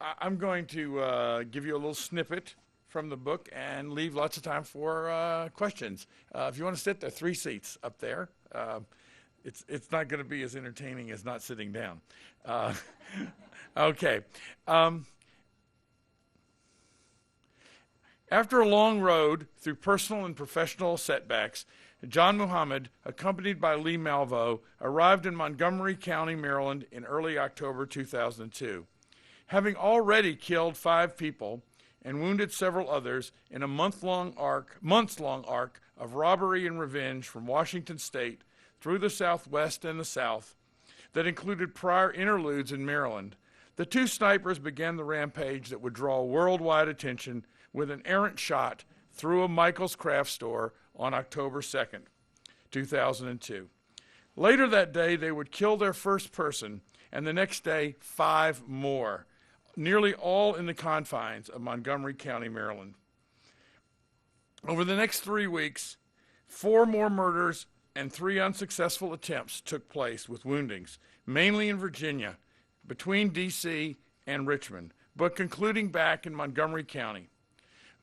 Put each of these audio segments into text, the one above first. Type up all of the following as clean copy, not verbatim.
I'm going to give you a little snippet from the book and leave lots of time for questions. If you want to sit, there are 3 seats up there. It's not going to be as entertaining as not sitting down. Okay. After a long road through personal and professional setbacks, John Muhammad, accompanied by Lee Malvo, arrived in Montgomery County, Maryland in early October 2002. Having already killed 5 people and wounded several others in a months-long arc of robbery and revenge from Washington State through the Southwest and the South that included prior interludes in Maryland, the 2 snipers began the rampage that would draw worldwide attention with an errant shot through a Michael's craft store on October 2nd, 2002. Later that day, they would kill their first person, and the next day, 5 more, nearly all in the confines of Montgomery County, Maryland. Over the next 3 weeks, 4 more murders and 3 unsuccessful attempts took place with woundings, mainly in Virginia, between D.C. and Richmond, but concluding back in Montgomery County.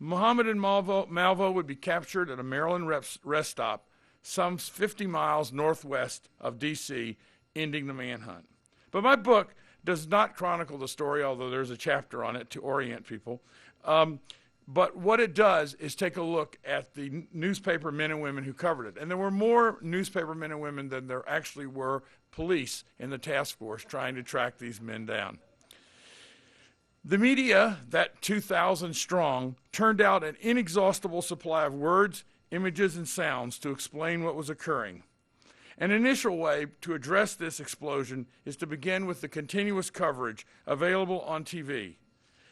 Muhammad and Malvo would be captured at a Maryland rest stop some 50 miles northwest of D.C., ending the manhunt. But my book does not chronicle the story, although there's a chapter on it to orient people. But what it does is take a look at the newspaper men and women who covered it. And there were more newspaper men and women than there actually were police in the task force trying to track these men down. The media, that 2,000 strong, turned out an inexhaustible supply of words, images, and sounds to explain what was occurring. An initial way to address this explosion is to begin with the continuous coverage available on TV.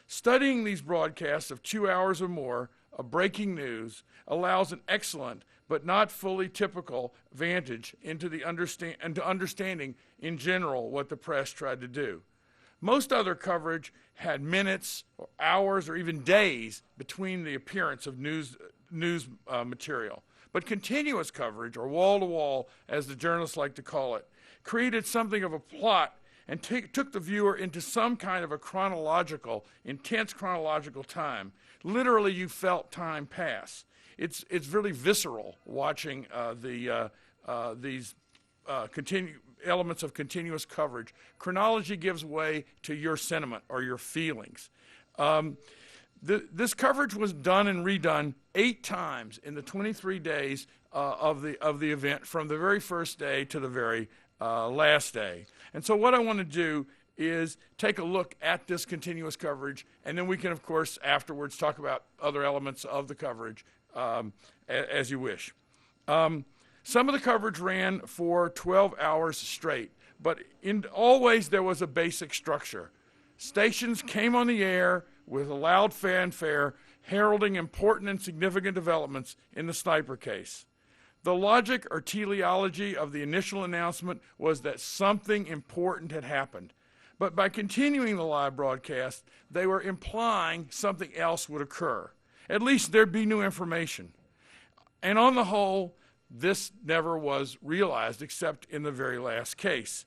Studying these broadcasts of 2 hours or more of breaking news allows an excellent but not fully typical vantage into understanding in general what the press tried to do. Most other coverage had minutes or hours or even days between the appearance of news material. But continuous coverage, or wall-to-wall, as the journalists like to call it, created something of a plot and took the viewer into some kind of a intense chronological time. Literally, you felt time pass. It's really visceral watching these elements of continuous coverage. Chronology gives way to your sentiment or your feelings. This coverage was done and redone 8 times in the 23 days of the event, from the very first day to the very last day. And so what I want to do is take a look at this continuous coverage, and then we can, of course, afterwards talk about other elements of the coverage as you wish. Some of the coverage ran for 12 hours straight, but always there was a basic structure. Stations came on the air with a loud fanfare heralding important and significant developments in the sniper case. The logic or teleology of the initial announcement was that something important had happened. But by continuing the live broadcast, they were implying something else would occur. At least there'd be new information. And on the whole, this never was realized except in the very last case.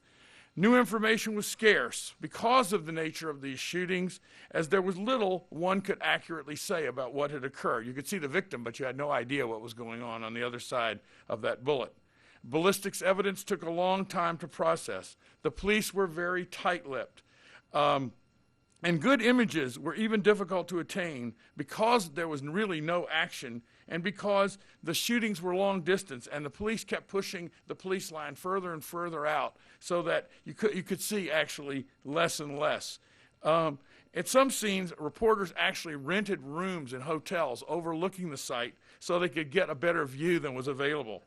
New information was scarce because of the nature of these shootings, as there was little one could accurately say about what had occurred. You could see the victim, but you had no idea what was going on the other side of that bullet. Ballistics evidence took a long time to process. The police were very tight-lipped. And good images were even difficult to attain because there was really no action and because the shootings were long distance and the police kept pushing the police line further and further out so that you could see actually less and less. At some scenes, reporters actually rented rooms in hotels overlooking the site so they could get a better view than was available.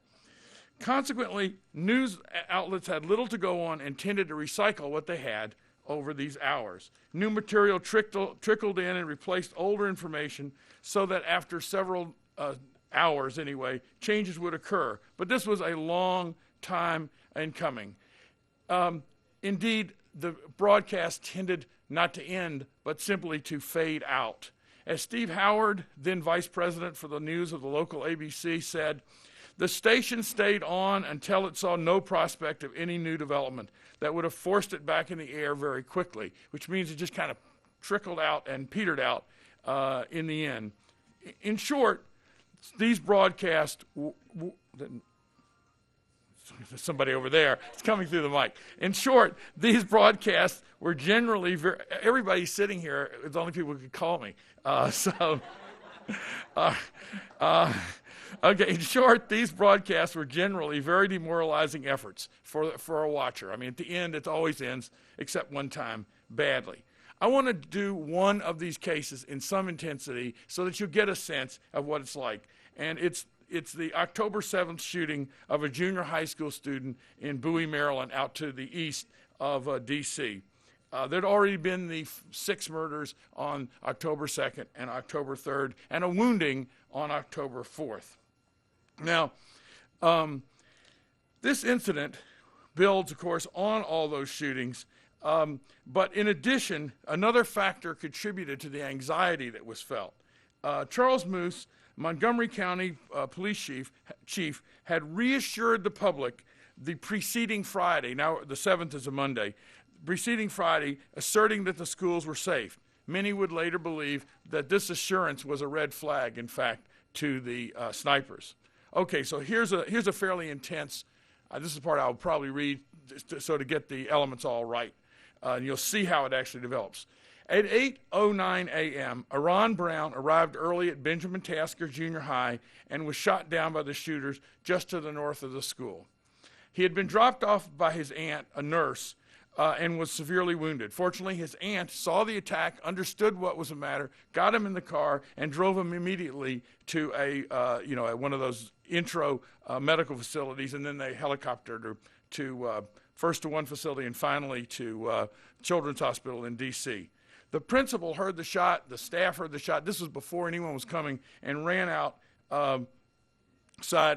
Consequently, news outlets had little to go on and tended to recycle what they had over these hours. New material trickled in and replaced older information so that after several hours anyway, changes would occur. But this was a long time in coming. Indeed, the broadcast tended not to end, but simply to fade out. As Steve Howard, then vice president for the news of the local ABC, said, the station stayed on until it saw no prospect of any new development that would have forced it back in the air very quickly, which means it just kind of trickled out and petered out in the end. In short, these broadcasts, somebody over there, it's coming through the mic. In short, these broadcasts were generally, everybody sitting here, it's the only people who could call me. Okay, in short, these broadcasts were generally very demoralizing efforts for a watcher. I mean, at the end, it always ends, except one time, badly. I want to do one of these cases in some intensity so that you get a sense of what it's like. And it's the October 7th shooting of a junior high school student in Bowie, Maryland, out to the east of D.C. There'd already been the 6 murders on October 2nd and October 3rd, and a wounding on October 4th. Now, this incident builds, of course, on all those shootings, but in addition, another factor contributed to the anxiety that was felt. Charles Moose, Montgomery County police chief, had reassured the public the preceding Friday, now the 7th is a Monday, preceding Friday, asserting that the schools were safe. Many would later believe that this assurance was a red flag, in fact, to the snipers. Okay, so here's a fairly intense, this is the part I'll probably read so to get the elements all right. And you'll see how it actually develops. At 8:09 a.m., Aaron Brown arrived early at Benjamin Tasker Junior High and was shot down by the shooters just to the north of the school. He had been dropped off by his aunt, a nurse, and was severely wounded. Fortunately, his aunt saw the attack, understood what was the matter, got him in the car, and drove him immediately to one of those intro medical facilities, and then they helicoptered her to first to one facility and finally to Children's Hospital in D.C. The principal heard the shot, the staff heard the shot. This was before anyone was coming, and ran outside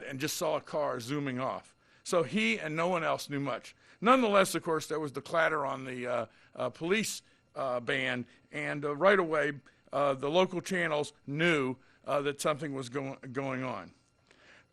and just saw a car zooming off. So he and no one else knew much. Nonetheless, of course, there was the clatter on the police band, and right away the local channels knew that something was going on.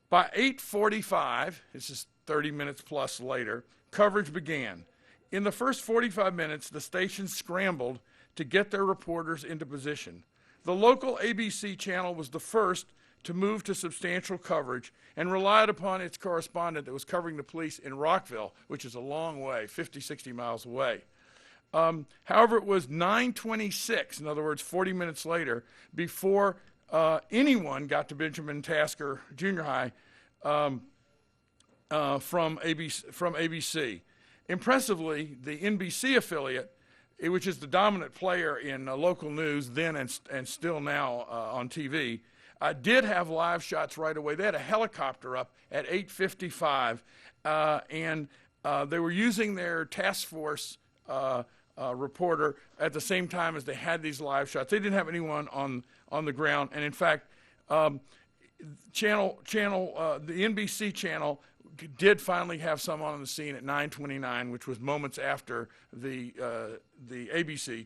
By 8:45, this is 30 minutes plus later, coverage began. In the first 45 minutes, the stations scrambled to get their reporters into position. The local ABC channel was the first to move to substantial coverage and relied upon its correspondent that was covering the police in Rockville, which is a long way, 50, 60 miles away. However, it was 9:26, in other words, 40 minutes later, before anyone got to Benjamin Tasker Junior High from ABC. Impressively, the NBC affiliate, which is the dominant player in local news then and still now on TV, did have live shots right away. They had a helicopter up at 8:55, and they were using their task force reporter at the same time as they had these live shots. They didn't have anyone on the ground, and in fact, the NBC channel did finally have someone on the scene at 9:29, which was moments after the ABC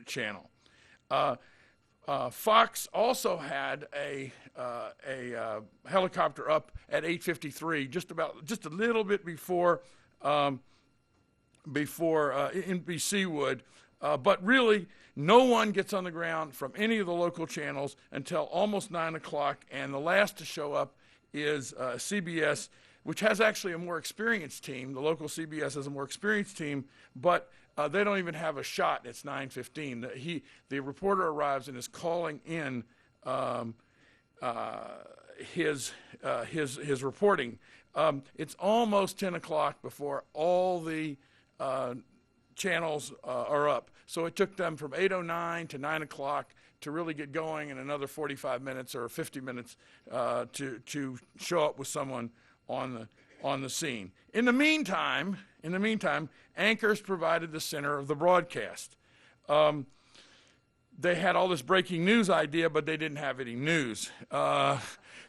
channel. Fox also had a helicopter up at 8:53, just a little bit before NBC would, but really no one gets on the ground from any of the local channels until almost 9 o'clock, and the last to show up is CBS, which has actually a more experienced team. The local CBS has a more experienced team, but they don't even have a shot. It's 9:15. The reporter arrives and is calling in his reporting. It's almost 10 o'clock before all the channels are up. So it took them from 8:09 to 9 o'clock to really get going, and another 45 minutes or 50 minutes to show up with someone on the scene. In the meantime, anchors provided the center of the broadcast. They had all this breaking news idea, but they didn't have any news.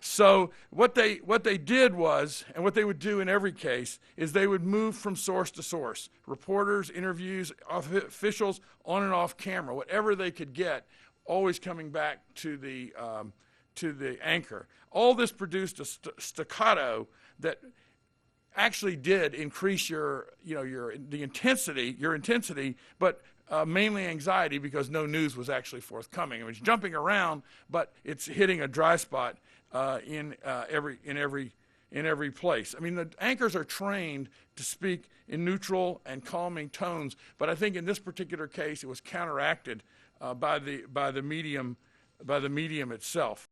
So what they did was, and what they would do in every case, is they would move from source to source. Reporters, interviews, officials, on and off camera, whatever they could get, always coming back to the anchor. All this produced a staccato that actually did increase your intensity, but mainly anxiety because no news was actually forthcoming. I mean, it's jumping around, but it's hitting a dry spot in every place. I mean, the anchors are trained to speak in neutral and calming tones, but I think in this particular case it was counteracted by the medium itself.